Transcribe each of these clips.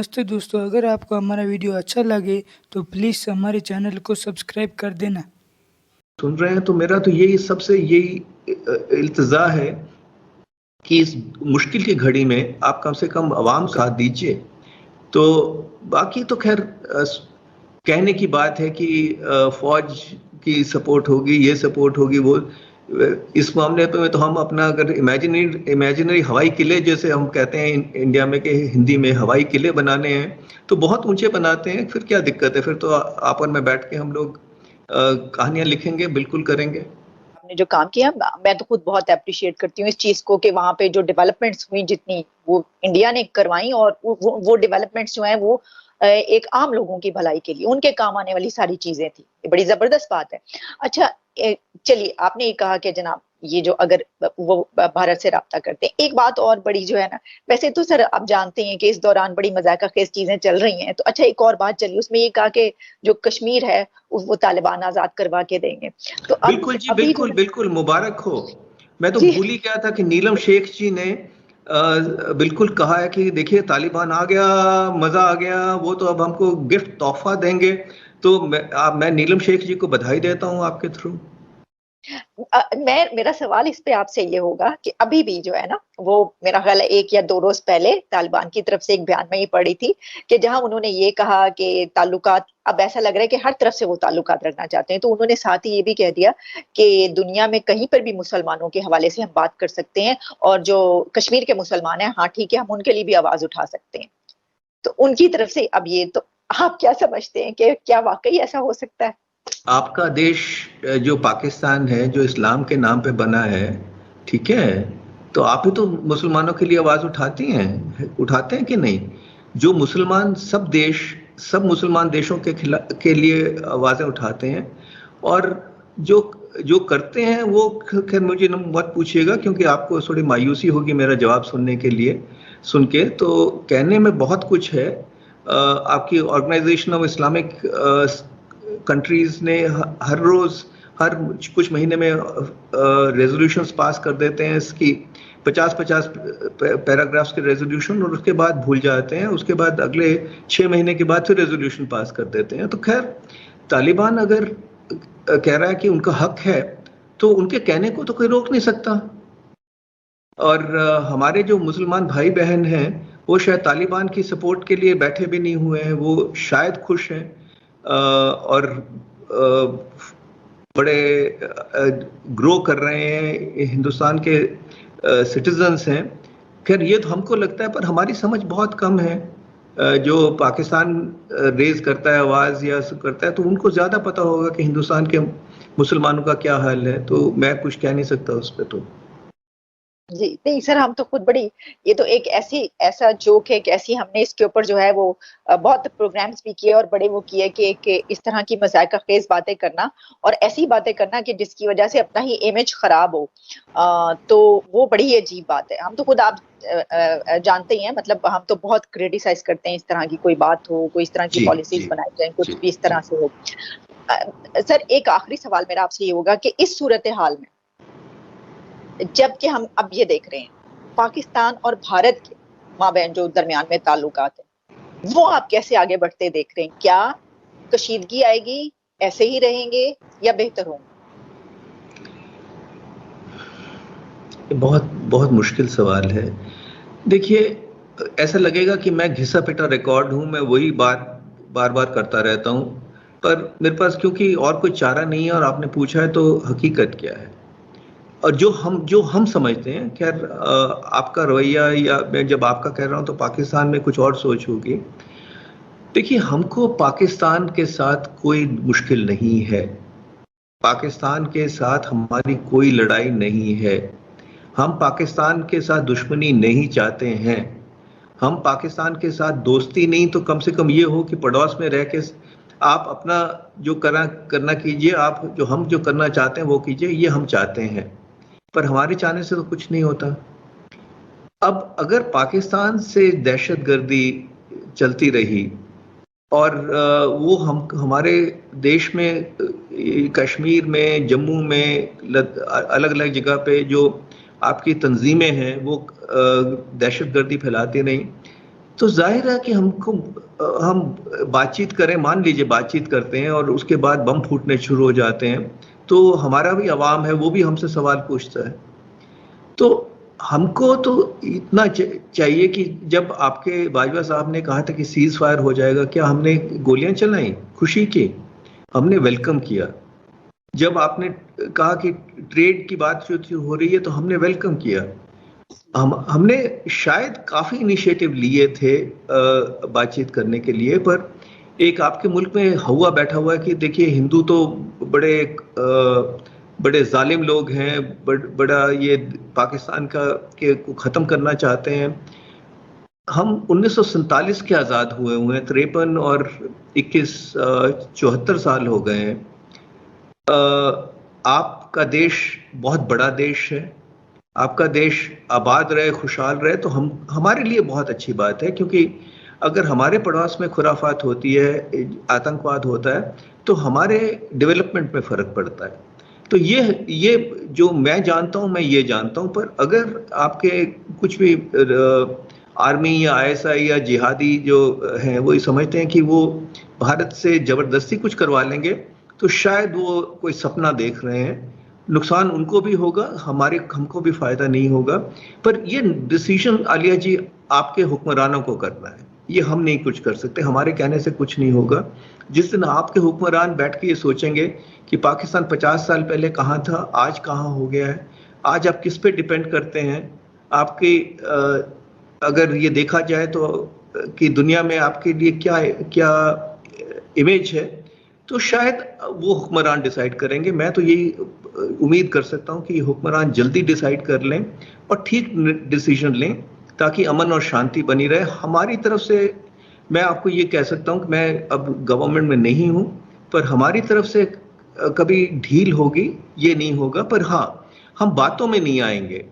नमस्ते दोस्तों, अगर आपको हमारा वीडियो अच्छा लगे तो प्लीज़ हमारे चैनल को सब्सक्राइब कर देना। सुन रहे हैं तो मेरा तो यही सबसे यही इल्तिजा है कि इस मुश्किल की घड़ी में आप कम से कम आवाम का साथ दीजिए। तो बाकी तो खैर कहने की बात है कि फौज की सपोर्ट होगी, ये सपोर्ट होगी, वो इस मामले पे तो हम अपना अगर इमेजिनरी हवाई किले जैसे हम कहते हैं इंडिया में कि हिंदी में हवाई किले बनाने हैं तो बहुत ऊंचे बनाते हैं, फिर क्या दिक्कत है? फिर तो आपन में बैठ के हम लोग कहानियां लिखेंगे, बिल्कुल करेंगे। आपने जो काम किया मैं तो खुद बहुत अप्रिशिएट करती हूँ इस चीज को कि वहां पे जो डेवलपमेंट्स हुई जितनी वो इंडिया ने करवाई और वो डेवलपमेंट्स जो हैं वो एक आम लोगों की भलाई के लिए उनके काम आने वाली सारी चीजें थी। ये बड़ी जबरदस्त बात है। अच्छा, चलिए आपने ये कहा कि जनाब ये जो अगर वो भारत से राब्ता करते हैं, एक बात और बड़ी जो है ना, वैसे तो सर आप जानते हैं कि इस दौरान बड़ी मजाका खेज चीजें चल रही हैं, तो अच्छा एक और बात चली उसमें ये कहा कि जो कश्मीर है वो तालिबान आजाद करवा के देंगे। तो अब बिल्कुल जी, बिल्कुल बिल्कुल, मुबारक हो। मैं तो भूल ही गया था कि नीलम शेख जी ने बिल्कुल कहा है कि देखिए तालिबान आ गया, मजा आ गया, वो तो अब हमको गिफ्ट तोहफा देंगे। तो मैं नीलम शेख जी को बधाई देता हूं आपके थ्रू। मेरा सवाल इस पे आपसे ये होगा कि अभी भी जो है ना वो मेरा ख्याल है 1 या 2 रोज पहले तालिबान की तरफ से एक बयान में ये पड़ी थी कि जहां उन्होंने ये कहा कि ताल्लुकात अब ऐसा लग रहा है कि हर तरफ से वो ताल्लुकात रखना चाहते हैं, तो उन्होंने साथ ही ये भी कह दिया कि दुनिया में कहीं पर भी मुसलमानों के हवाले से हम बात कर सकते हैं और जो कश्मीर के मुसलमान हैं, हाँ ठीक है, हम उनके लिए भी आवाज उठा सकते हैं। तो उनकी तरफ से अब ये, तो आप क्या समझते हैं कि क्या वाकई ऐसा हो सकता है? आपका देश जो पाकिस्तान है, जो इस्लाम के नाम पे बना है, ठीक है, तो आप ही तो मुसलमानों के लिए आवाज उठाते हैं कि नहीं? जो मुसलमान सब मुसलमान देशों के लिए आवाजें उठाते हैं और जो जो करते हैं वो खैर मुझे मत पूछिएगा क्योंकि आपको थोड़ी मायूसी होगी मेरा जवाब सुन के। तो कहने में बहुत कुछ है। आपकी ऑर्गेनाइजेशन ऑफ इस्लामिक कंट्रीज ने हर रोज हर कुछ महीने में रेजोल्यूशंस पास कर देते हैं इसकी 50-50 पैराग्राफ्स के रेजोल्यूशन, और उसके बाद भूल जाते हैं। उसके बाद अगले 6 महीने के बाद फिर रेजोल्यूशन पास कर देते हैं। तो खैर तालिबान अगर कह रहा है कि उनका हक है तो उनके कहने को तो कोई रोक नहीं सकता। और हमारे जो मुसलमान भाई बहन हैं वो शायद तालिबान की सपोर्ट के लिए बैठे भी नहीं हुए हैं, वो शायद खुश हैं और बड़े ग्रो कर रहे हैं, हिंदुस्तान के सिटीजन्स हैं। खैर ये तो हमको लगता है, पर हमारी समझ बहुत कम है। जो पाकिस्तान रेज करता है आवाज या करता है तो उनको ज्यादा पता होगा कि हिंदुस्तान के मुसलमानों का क्या हाल है, तो मैं कुछ कह नहीं सकता उस पर। तो जी नहीं सर, हम तो खुद बड़ी, ये तो एक ऐसा जोक है कि ऐसी हमने इसके ऊपर जो है वो बहुत प्रोग्राम्स भी किए और बड़े वो किए कि इस तरह की मजाका खेज बातें करना और ऐसी बातें करना कि जिसकी वजह से अपना ही इमेज खराब हो, तो वो बड़ी ही अजीब बात है। हम तो खुद आप जानते ही हैं, मतलब हम तो बहुत क्रिटिसाइज करते हैं इस तरह की कोई बात हो, कोई इस तरह की पॉलिसीज बनाई जाए, कुछ भी इस तरह से हो। सर एक आखिरी सवाल मेरा आपसे ये होगा कि इस सूरत हाल में जबकि हम अब ये देख रहे हैं पाकिस्तान और भारत के माबैन जो दरमियान में ताल्लुकात है वो आप कैसे आगे बढ़ते देख रहे हैं? क्या कशीदगी आएगी, ऐसे ही रहेंगे या बेहतर होंगे? बहुत बहुत मुश्किल सवाल है। देखिए, ऐसा लगेगा कि मैं घिसा पिटा रिकॉर्ड हूं, मैं वही बात बार बार करता रहता हूं, पर मेरे पास क्योंकि और कोई चारा नहीं है और आपने पूछा है तो हकीकत क्या है और जो हम समझते हैं। खैर आपका रवैया या मैं जब आपका कह रहा हूं तो पाकिस्तान में कुछ और सोच होगी। देखिए, हमको पाकिस्तान के साथ कोई मुश्किल नहीं है, पाकिस्तान के साथ हमारी कोई लड़ाई नहीं है, हम पाकिस्तान के साथ दुश्मनी नहीं चाहते हैं, हम पाकिस्तान के साथ दोस्ती नहीं तो कम से कम ये हो कि पड़ोस में रह के आप अपना जो करना कीजिए, आप जो करना चाहते हैं वो कीजिए, ये हम चाहते हैं। पर हमारे चाहने से तो कुछ नहीं होता। अब अगर पाकिस्तान से दहशतगर्दी चलती रही और वो हमारे देश में कश्मीर में, जम्मू में, अलग अलग जगह पे जो आपकी तंजीमें हैं वो दहशतगर्दी फैलाती रहीं, तो ज़ाहिर है कि हम बातचीत करें, मान लीजिए बातचीत करते हैं और उसके बाद बम फूटने शुरू हो जाते हैं, तो हमारा भी अवाम है, वो भी हमसे सवाल पूछता है। तो हमको तो इतना चाहिए कि जब आपके बाजवा साहब ने कहा था कि सीज़ फायर हो जाएगा, क्या हमने गोलियाँ चलाई? खुशी की? हमने वेलकम किया। जब आपने कहा कि ट्रेड की बात जो हो रही है, तो हमने वेलकम किया। हमने शायद काफ़ी इनिशिएटिव लिए थे बातचीत करने के लिए, पर एक आपके मुल्क में हवा बैठा हुआ है कि देखिए हिंदू तो बड़े ज़ालिम लोग हैं, बड़ा ये पाकिस्तान के को ख़त्म करना चाहते हैं। हम 1947 के आज़ाद हुए हुए हैं, 53 और 21 74 साल हो गए हैं। आपका देश बहुत बड़ा देश है, आपका देश आबाद रहे, खुशहाल रहे, तो हमारे लिए बहुत अच्छी बात है, क्योंकि अगर हमारे पड़ोस में खुराफात होती है, आतंकवाद होता है, तो हमारे डेवलपमेंट में फ़र्क पड़ता है। तो ये जो मैं जानता हूँ, मैं ये जानता हूँ, पर अगर आपके कुछ भी आर्मी या आईएसआई या जिहादी जो हैं, वो ये समझते हैं कि वो भारत से ज़बरदस्ती कुछ करवा लेंगे, तो शायद वो कोई सपना देख रहे हैं। नुकसान उनको भी होगा, हमको भी फ़ायदा नहीं होगा, पर ये डिसीजन आलिया जी आपके हुक्मरानों को करना है, ये हम नहीं कुछ कर सकते, हमारे कहने से कुछ नहीं होगा। जिस दिन आपके हुक्मरान बैठ के ये सोचेंगे कि पाकिस्तान 50 साल पहले कहाँ था, आज कहाँ हो गया है, आज आप किस पे डिपेंड करते हैं, आपकी अगर ये देखा जाए तो कि दुनिया में आपके लिए क्या क्या इमेज है, तो शायद वो हुक्मरान डिसाइड करेंगे। मैं तो यही उम्मीद कर सकता हूँ कि हुक्मरान जल्दी डिसाइड कर लें और ठीक डिसीजन लें, ताकि अमन और शांति बनी रहे। हमारी तरफ से मैं आपको ये कह सकता हूँ कि मैं अब गवर्नमेंट में नहीं हूँ, पर हमारी तरफ से कभी ढील होगी ये नहीं होगा, पर हाँ, हम बातों में नहीं आएंगे।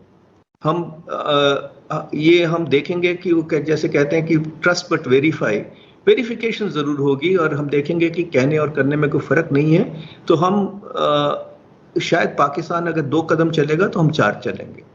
ये हम देखेंगे कि वो जैसे कहते हैं कि ट्रस्ट बट वेरिफिकेशन जरूर होगी, और हम देखेंगे कि कहने और करने में कोई फर्क नहीं है, तो हम शायद पाकिस्तान अगर 2 कदम चलेगा तो हम 4 चलेंगे।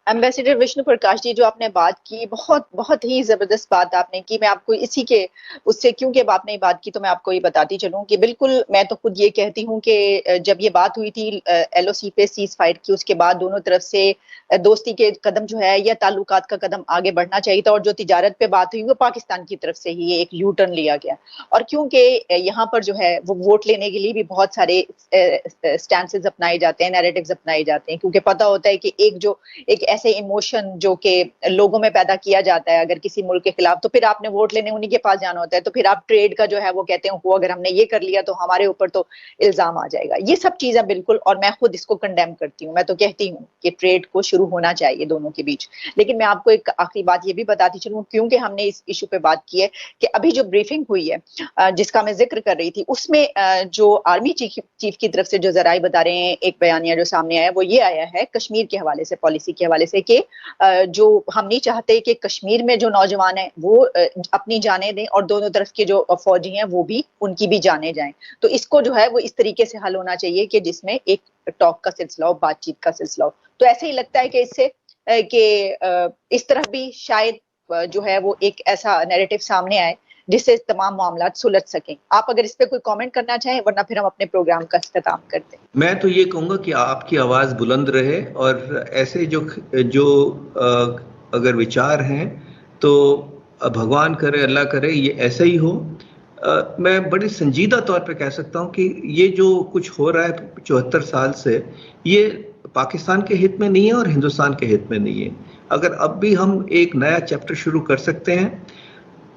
एम्बेसडर विष्णु प्रकाश जी, जो आपने बात की, बहुत बहुत ही जबरदस्त बात आपने की। मैं आपको इसी के उससे क्योंकि अब आपने बात की तो मैं आपको ये बताती चलूं कि बिल्कुल मैं तो खुद ये कहती हूं कि जब ये बात हुई थी एलओसी पे सीज फायर की, उसके बाद दोनों तरफ से दोस्ती के कदम जो है या ताल्लुकात का कदम आगे बढ़ना चाहिए था, और जो तिजारत पे बात हुई वो पाकिस्तान की तरफ से ही ये एक यू टर्न लिया गया। और क्योंकि यहाँ पर जो है वो वोट लेने के लिए भी बहुत सारे स्टैंसेस अपनाए जाते हैं, नैरेटिव्स अपनाए जाते हैं, क्योंकि पता होता है कि एक ऐसे इमोशन जो कि लोगों में पैदा किया जाता है अगर किसी मुल्क के खिलाफ, तो फिर आपने वोट लेने उन्हीं के पास जाना होता है, तो फिर आप ट्रेड का जो है वो कहते हैं अगर हमने ये कर लिया तो हमारे ऊपर तो इल्जाम आ जाएगा। ये सब चीजें बिल्कुल, और मैं खुद इसको कंडेम करती हूँ। मैं तो कहती हूँ कि ट्रेड को शुरू होना चाहिए दोनों के बीच। लेकिन मैं आपको एक आखिरी बात ये भी बताती चलूँ, क्योंकि हमने इस इशू पे बात की है, कि अभी जो ब्रीफिंग हुई है जिसका मैं जिक्र कर रही थी, उसमें जो आर्मी चीफ की तरफ से जो जराये बता रहे हैं, एक बयानिया जो सामने आया वो ये आया है कश्मीर के हवाले से, पॉलिसी के हवाले से, कि जो हम नहीं चाहते कि कश्मीर में जो नौजवान है वो अपनी जाने दें, और दोनों तरफ के जो फौजी हैं वो भी, उनकी भी जाने जाएं। तो इसको जो है वो इस तरीके से हल होना चाहिए कि जिसमें एक टॉक का सिलसिला हो, बातचीत का सिलसिला हो। तो ऐसे ही लगता है कि इससे कि इस तरह भी शायद जो है वो एक ऐसा नैरेटिव सामने आए जिससे तमाम मामला सुलझ सकें। आप अगर इस पे कोई कमेंट करना चाहें, वरना फिर हम अपने प्रोग्राम का इख्तिताम करते हैं। मैं तो ये कहूँगा कि आपकी आवाज़ बुलंद रहे, और ऐसे जो जो अगर विचार हैं तो भगवान करे, अल्लाह करे ये ऐसा ही हो। मैं बड़ी संजीदा तौर पे कह सकता हूँ कि ये जो कुछ हो रहा है 74 साल से, ये पाकिस्तान के हित में नहीं है और हिंदुस्तान के हित में नहीं है। अगर अब भी हम एक नया चैप्टर शुरू कर सकते हैं,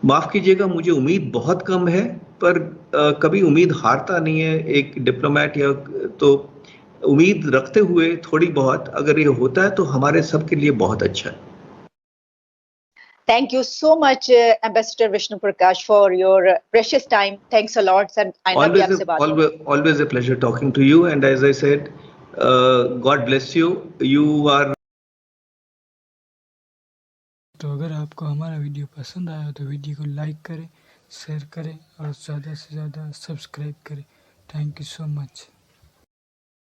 माफ़ कीजिएगा मुझे उम्मीद बहुत कम है, पर कभी उम्मीद हारता नहीं है एक डिप्लोमेट, या तो उम्मीद रखते हुए थोड़ी बहुत अगर ये होता है तो हमारे सब के लिए बहुत अच्छा है। Thank you so much, Ambassador Vishnu Prakash, for your precious time. Thanks a lot, sir. आइंदा भी आपसे बात होगी। Always a pleasure talking to you, and as I said, God bless you. You are. तो अगर आपको हमारा वीडियो पसंद आया तो वीडियो को लाइक करें, शेयर करें और ज़्यादा से ज़्यादा सब्सक्राइब करें। Thank you so much.